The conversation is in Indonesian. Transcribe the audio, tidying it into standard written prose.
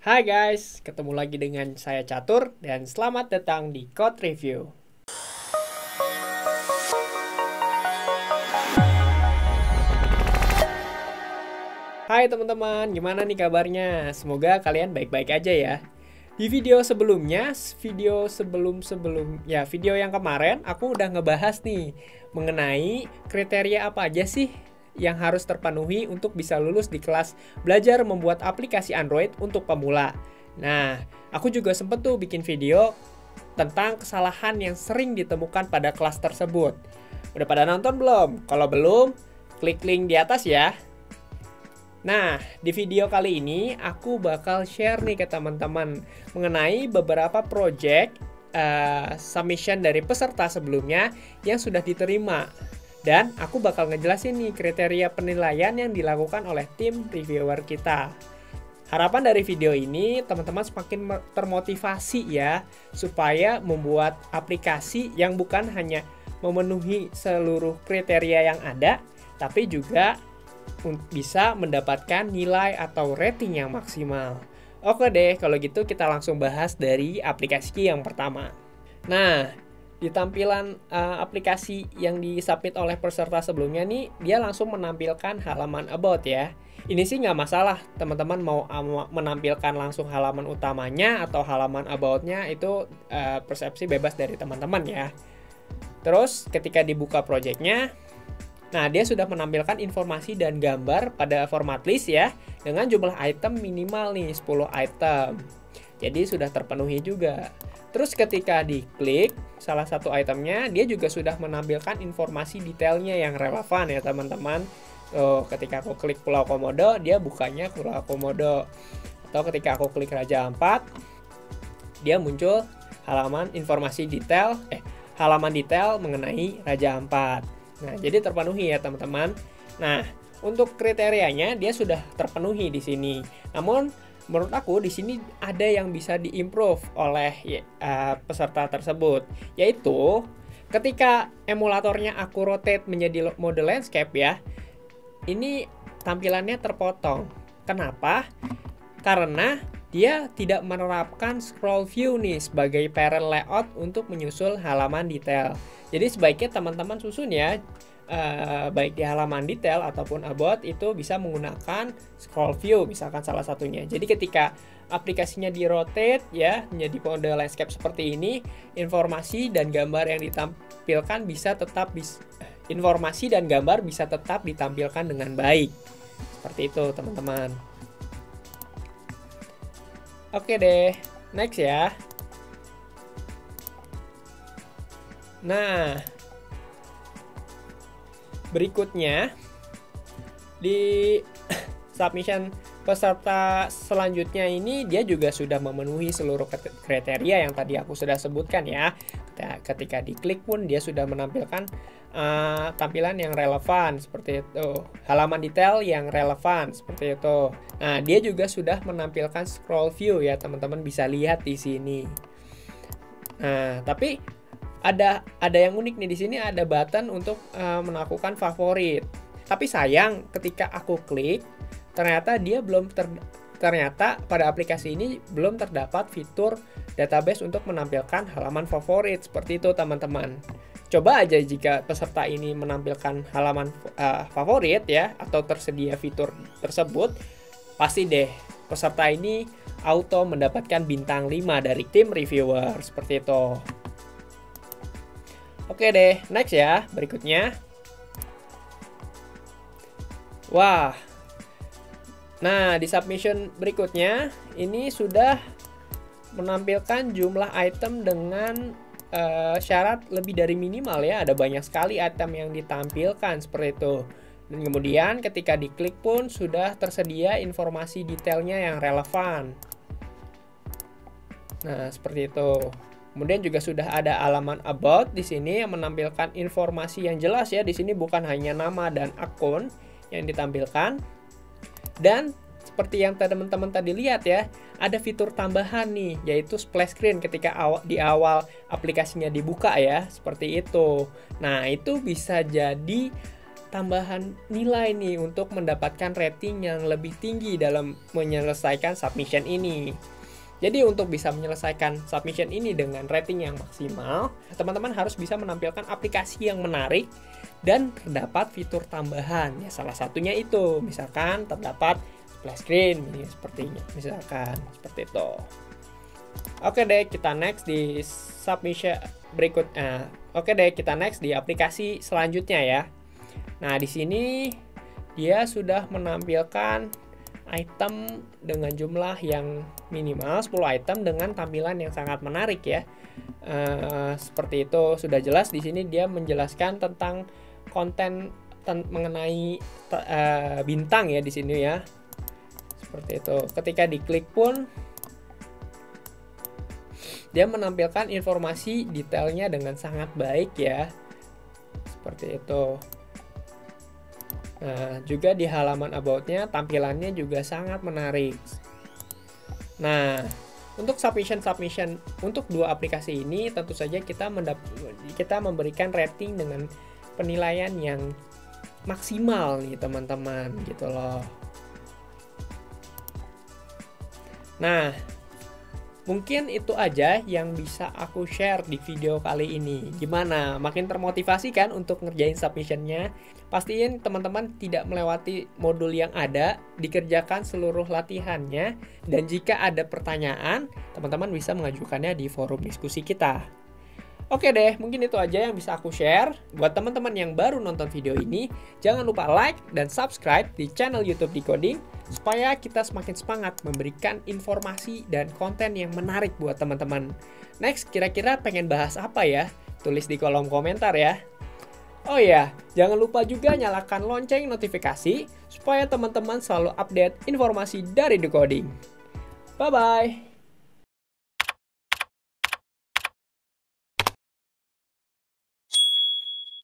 Hai guys, ketemu lagi dengan saya Catur dan selamat datang di Code Review. Hai teman-teman, gimana nih kabarnya? Semoga kalian baik-baik aja ya. Di video sebelumnya, video yang kemarin aku udah ngebahas nih mengenai kriteria apa aja sih yang harus terpenuhi untuk bisa lulus di kelas belajar membuat aplikasi Android untuk pemula. Nah, aku juga sempet tuh bikin video tentang kesalahan yang sering ditemukan pada kelas tersebut. Udah pada nonton belum? Kalau belum, klik link di atas ya. Nah, di video kali ini aku bakal share nih ke teman-teman mengenai beberapa project submission dari peserta sebelumnya yang sudah diterima. Dan aku bakal ngejelasin nih kriteria penilaian yang dilakukan oleh tim reviewer kita. Harapan dari video ini teman-teman semakin termotivasi ya, supaya membuat aplikasi yang bukan hanya memenuhi seluruh kriteria yang ada, tapi juga bisa mendapatkan nilai atau rating yang maksimal. Oke deh, kalau gitu kita langsung bahas dari aplikasi yang pertama. Nah, di tampilan aplikasi yang disubmit oleh peserta sebelumnya nih, dia langsung menampilkan halaman about ya. Ini sih nggak masalah, teman-teman mau menampilkan langsung halaman utamanya atau halaman about-nya, itu persepsi bebas dari teman-teman ya. Terus ketika dibuka projectnya, nah, dia sudah menampilkan informasi dan gambar pada format list ya, dengan jumlah item minimal nih 10 item. Jadi sudah terpenuhi juga. Terus ketika diklik salah satu itemnya, dia juga sudah menampilkan informasi detailnya yang relevan ya teman-teman. Ketika aku klik Pulau Komodo, dia bukanya Pulau Komodo. Atau ketika aku klik Raja Ampat, dia muncul halaman informasi detail, halaman detail mengenai Raja Ampat. Nah, jadi terpenuhi ya teman-teman. Nah, untuk kriterianya dia sudah terpenuhi di sini. Namun menurut aku di sini ada yang bisa diimprove oleh peserta tersebut, yaitu ketika emulatornya aku rotate menjadi mode landscape ya, ini tampilannya terpotong. Kenapa? Karena dia tidak menerapkan scroll view nih sebagai parent layout untuk menyusul halaman detail. Jadi sebaiknya teman-teman susun ya, baik di halaman detail ataupun about itu bisa menggunakan scroll view misalkan salah satunya. Jadi ketika aplikasinya di rotate ya menjadi mode landscape seperti ini, informasi dan gambar yang ditampilkan bisa tetap ditampilkan dengan baik. Seperti itu teman-teman. Oke deh, next ya. Nah, berikutnya di submission peserta selanjutnya ini dia juga sudah memenuhi seluruh kriteria yang tadi aku sudah sebutkan ya. Ketika diklik pun dia sudah menampilkan tampilan yang relevan seperti itu, halaman detail yang relevan seperti itu. Nah, dia juga sudah menampilkan scroll view ya, teman-teman bisa lihat di sini. Nah, tapi ada yang unik nih di sini, ada button untuk melakukan favorit. Tapi sayang ketika aku klik ternyata pada aplikasi ini belum terdapat fitur database untuk menampilkan halaman favorit seperti itu teman-teman. Coba aja jika peserta ini menampilkan halaman favorit ya, atau tersedia fitur tersebut, pasti deh peserta ini auto mendapatkan bintang 5 dari tim reviewer seperti itu. Oke deh, next ya, berikutnya. Wah. Nah, di submission berikutnya, ini sudah menampilkan jumlah item dengan syarat lebih dari minimal ya. Ada banyak sekali item yang ditampilkan seperti itu. Dan kemudian ketika diklik pun sudah tersedia informasi detailnya yang relevan. Nah, seperti itu. Kemudian juga sudah ada halaman about di sini yang menampilkan informasi yang jelas ya. Di sini bukan hanya nama dan akun yang ditampilkan. Dan seperti yang teman-teman tadi lihat ya, ada fitur tambahan nih, yaitu splash screen ketika di awal aplikasinya dibuka ya, seperti itu. Nah, itu bisa jadi tambahan nilai nih untuk mendapatkan rating yang lebih tinggi dalam menyelesaikan submission ini. Jadi untuk bisa menyelesaikan submission ini dengan rating yang maksimal, teman-teman harus bisa menampilkan aplikasi yang menarik dan terdapat fitur tambahan. Ya, salah satunya itu, misalkan terdapat splash screen ini sepertinya, misalkan seperti itu. Oke deh, kita next di submission berikutnya. Oke deh, kita next di aplikasi selanjutnya ya. Nah, di sini dia sudah menampilkan item dengan jumlah yang minimal 10 item dengan tampilan yang sangat menarik ya. Seperti itu, sudah jelas di sini dia menjelaskan tentang konten mengenai bintang ya di sini ya. Seperti itu. Ketika diklik pun dia menampilkan informasi detailnya dengan sangat baik ya. Seperti itu. Nah, juga di halaman about-nya tampilannya juga sangat menarik. Nah, untuk submission untuk dua aplikasi ini tentu saja kita memberikan rating dengan penilaian yang maksimal nih teman-teman gitu loh. Nah, mungkin itu aja yang bisa aku share di video kali ini. Gimana? Makin termotivasi kan untuk ngerjain submissionnya? Pastiin teman-teman tidak melewati modul yang ada, dikerjakan seluruh latihannya, dan jika ada pertanyaan, teman-teman bisa mengajukannya di forum diskusi kita. Oke deh, mungkin itu aja yang bisa aku share. Buat teman-teman yang baru nonton video ini, jangan lupa like dan subscribe di channel YouTube Decoding, supaya kita semakin semangat memberikan informasi dan konten yang menarik buat teman-teman. Next, kira-kira pengen bahas apa ya? Tulis di kolom komentar ya. Oh iya, jangan lupa juga nyalakan lonceng notifikasi supaya teman-teman selalu update informasi dari Decoding. Bye-bye!